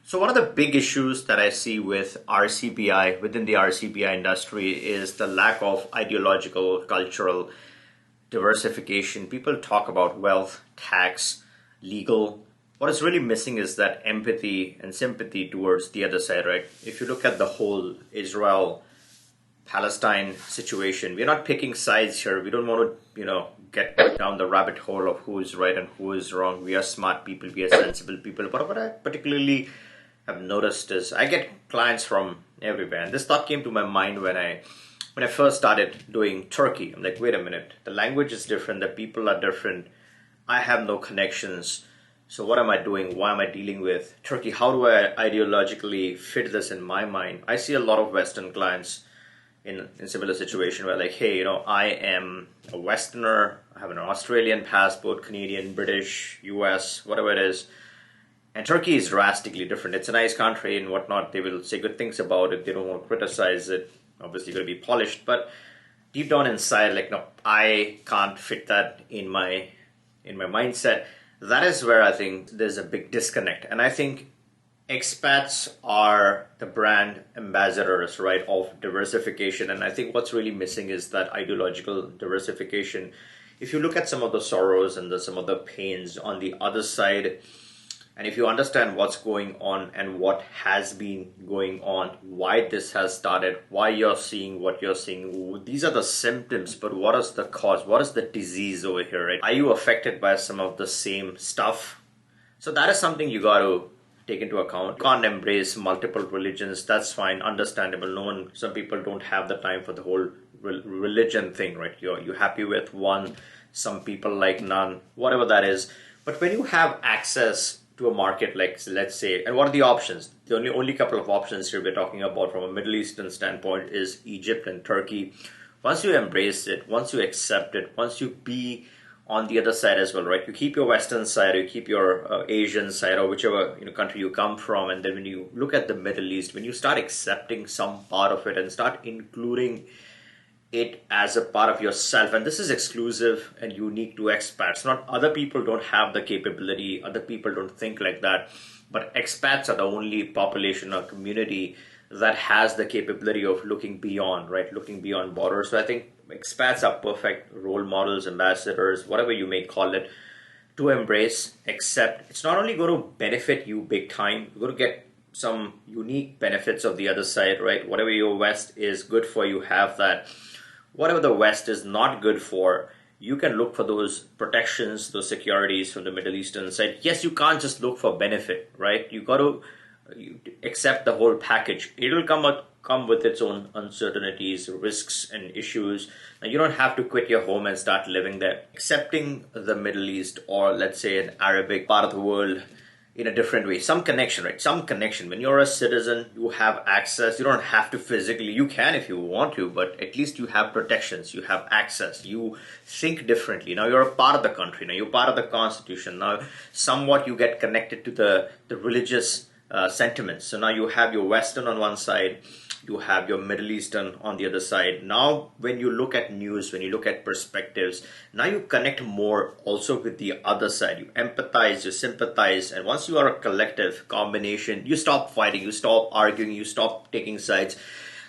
So one of the big issues that I see with RCBI, within the RCBI industry, is the lack of ideological, cultural diversification. People talk about wealth, tax, legal. What is really missing is that empathy and sympathy towards the other side, right? If you look at the whole Israel Palestine situation, we're not picking sides here. We don't want to, get down the rabbit hole of who is right and who is wrong. We are smart people, we are sensible people. But what I particularly have noticed is I get clients from everywhere. And this thought came to my mind when I first started doing Turkey. I'm like, wait a minute, the language is different, the people are different. I have no connections. So what am I doing? Why am I dealing with Turkey? How do I ideologically fit this in my mind? I see a lot of Western clients in similar situation where like, hey, I am a Westerner, I have an Australian passport, Canadian, British, US, whatever it is. And Turkey is drastically different. It's a nice country and whatnot. They will say good things about it. They don't want to criticize it. Obviously, going to be polished. But deep down inside, like, no, I can't fit that in my mindset. That is where I think there's a big disconnect. And I think expats are the brand ambassadors, right, of diversification. And I think what's really missing is that ideological diversification. If you look at some of the sorrows and some of the pains on the other side, and if you understand what's going on and what has been going on, why this has started, why you're seeing what you're seeing, these are the symptoms, but what is the cause? What is the disease over here, right? Are you affected by some of the same stuff? So that is something you got to take into account. You can't embrace multiple religions. That's fine, understandable. Some people don't have the time for the whole religion thing, right? You're happy with one, some people like none, whatever that is. But when you have access to a market like, let's say, and what are the options? The only couple of options here we're talking about from a Middle Eastern standpoint is Egypt and Turkey. Once you embrace it, once you accept it, once you be on the other side as well, right? You keep your Western side, you keep your Asian side, or whichever country you come from, and then when you look at the Middle East, when you start accepting some part of it and start including it as a part of yourself, and this is exclusive and unique to expats. Not other people don't have the capability, other people don't think like that, but expats are the only population or community that has the capability of looking beyond, right? Looking beyond borders. So I think expats are perfect role models, ambassadors, whatever you may call it, to embrace, accept. It's not only going to benefit you big time, you're going to get some unique benefits of the other side, right? Whatever your West is good for, you have that. Whatever the West is not good for, you can look for those protections, those securities from the Middle Eastern side. Yes, you can't just look for benefit, right? You got to accept the whole package. It'll come with its own uncertainties, risks, and issues. And you don't have to quit your home and start living there. Accepting the Middle East, or let's say an Arabic part of the world, in a different way, some connection, right? Some connection. When you're a citizen, you have access. You don't have to physically, you can if you want to, but at least you have protections, you have access, you think differently. Now you're a part of the country, now you're part of the constitution. Now somewhat you get connected to the religious sentiments. So now you have your Western on one side, you have your Middle Eastern on the other side. Now, when you look at news, when you look at perspectives, now you connect more also with the other side. You empathize, you sympathize. And once you are a collective combination, you stop fighting, you stop arguing, you stop taking sides.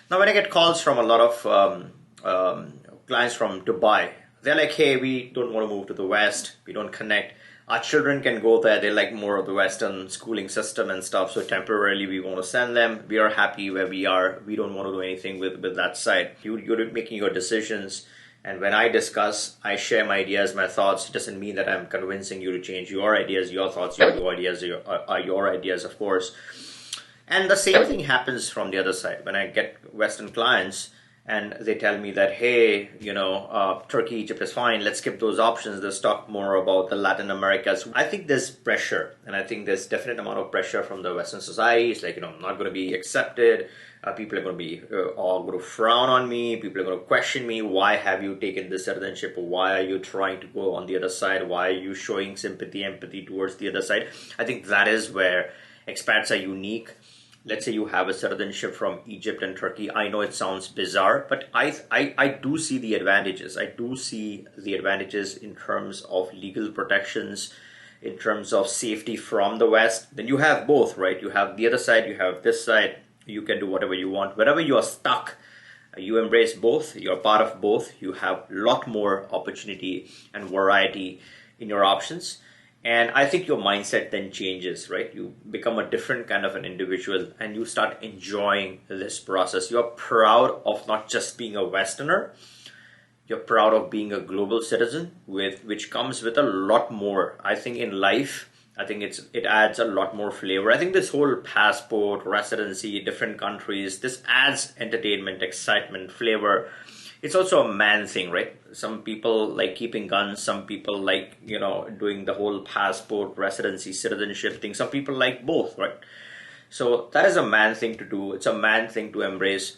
Now, when I get calls from a lot of clients from Dubai, they're like, hey, we don't want to move to the West. We don't connect. Our children can go there. They like more of the Western schooling system and stuff. So temporarily we want to send them. We are happy where we are. We don't want to do anything with that side. You're making your decisions. And when I discuss, I share my ideas, my thoughts. It doesn't mean that I'm convincing you to change your ideas, your thoughts, your ideas are your ideas, of course. And the same thing happens from the other side. When I get Western clients, and they tell me that, hey, Turkey, Egypt is fine. Let's skip those options. Let's talk more about the Latin Americas. I think there's pressure, and I think there's definite amount of pressure from the Western society. It's like, I'm not going to be accepted. People are going to be all going to frown on me. People are going to question me. Why have you taken this citizenship? Why are you trying to go on the other side? Why are you showing sympathy, empathy towards the other side? I think that is where expats are unique. Let's say you have a citizenship from Egypt and Turkey. I know it sounds bizarre, but I do see the advantages. I do see the advantages in terms of legal protections, in terms of safety from the West, then you have both, right? You have the other side, you have this side. You can do whatever you want. Wherever you are stuck, you embrace both, you're part of both, you have a lot more opportunity and variety in your options. And I think your mindset then changes, right? You become a different kind of an individual and you start enjoying this process. You're proud of not just being a Westerner, you're proud of being a global citizen, with which comes with a lot more. I think in life, I think it adds a lot more flavor. I think this whole passport, residency, different countries, this adds entertainment, excitement, flavor. It's also a man thing, right? Some people like keeping guns. Some people like, doing the whole passport, residency, citizenship thing. Some people like both, right? So that is a man thing to do. It's a man thing to embrace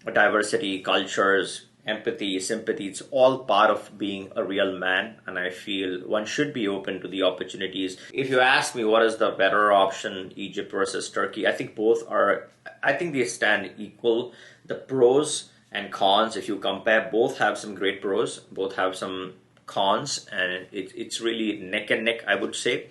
diversity, cultures, empathy, sympathy. It's all part of being a real man. And I feel one should be open to the opportunities. If you ask me what is the better option, Egypt versus Turkey, I think I think they stand equal. The pros and cons, if you compare, both have some great pros, both have some cons, and it's really neck and neck, I would say.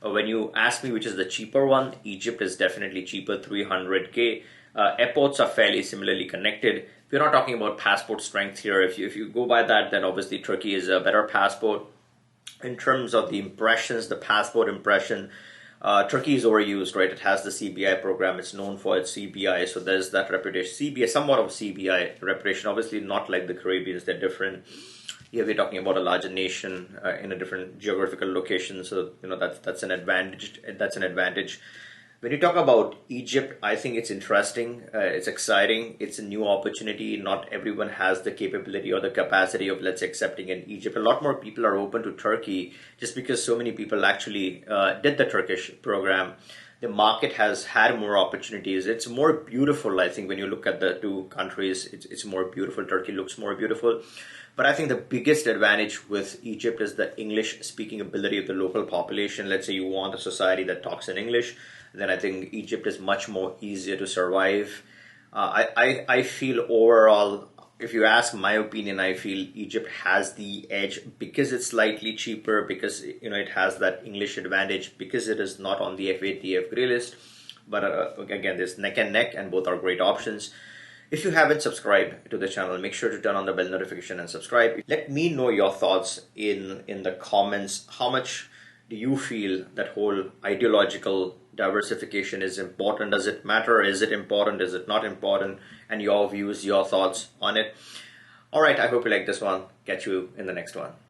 When you ask me which is the cheaper one, Egypt is definitely cheaper, 300K. Airports are fairly similarly connected. We're not talking about passport strength here. If you go by that, then obviously Turkey is a better passport. In terms of the impressions, the passport impression, Turkey is overused, right? It has the CBI program. It's known for its CBI. So there's that reputation. CBI, somewhat of CBI reputation. Obviously not like the Caribbeans. They're different. Here we're talking about a larger nation in a different geographical location. So, that's an advantage. That's an advantage. When you talk about Egypt, I think it's interesting. It's exciting. It's a new opportunity. Not everyone has the capability or the capacity of, let's say, accepting in Egypt. A lot more people are open to Turkey just because so many people actually did the Turkish program. The market has had more opportunities. It's more beautiful, I think, when you look at the two countries. It's more beautiful. Turkey looks more beautiful. But I think the biggest advantage with Egypt is the English-speaking ability of the local population. Let's say you want a society that talks in English, then I think Egypt is much more easier to survive. I feel overall, if you ask my opinion, I feel Egypt has the edge because it's slightly cheaper, because it has that English advantage, because it is not on the FATF grey list. But again, there's neck and neck, and both are great options. If you haven't subscribed to the channel, make sure to turn on the bell notification and subscribe. Let me know your thoughts in the comments. How much do you feel that whole ideological diversification is important? Does it matter? Is it important? Is it not important? And your views, your thoughts on it. All right, I hope you like this one. Catch you in the next one.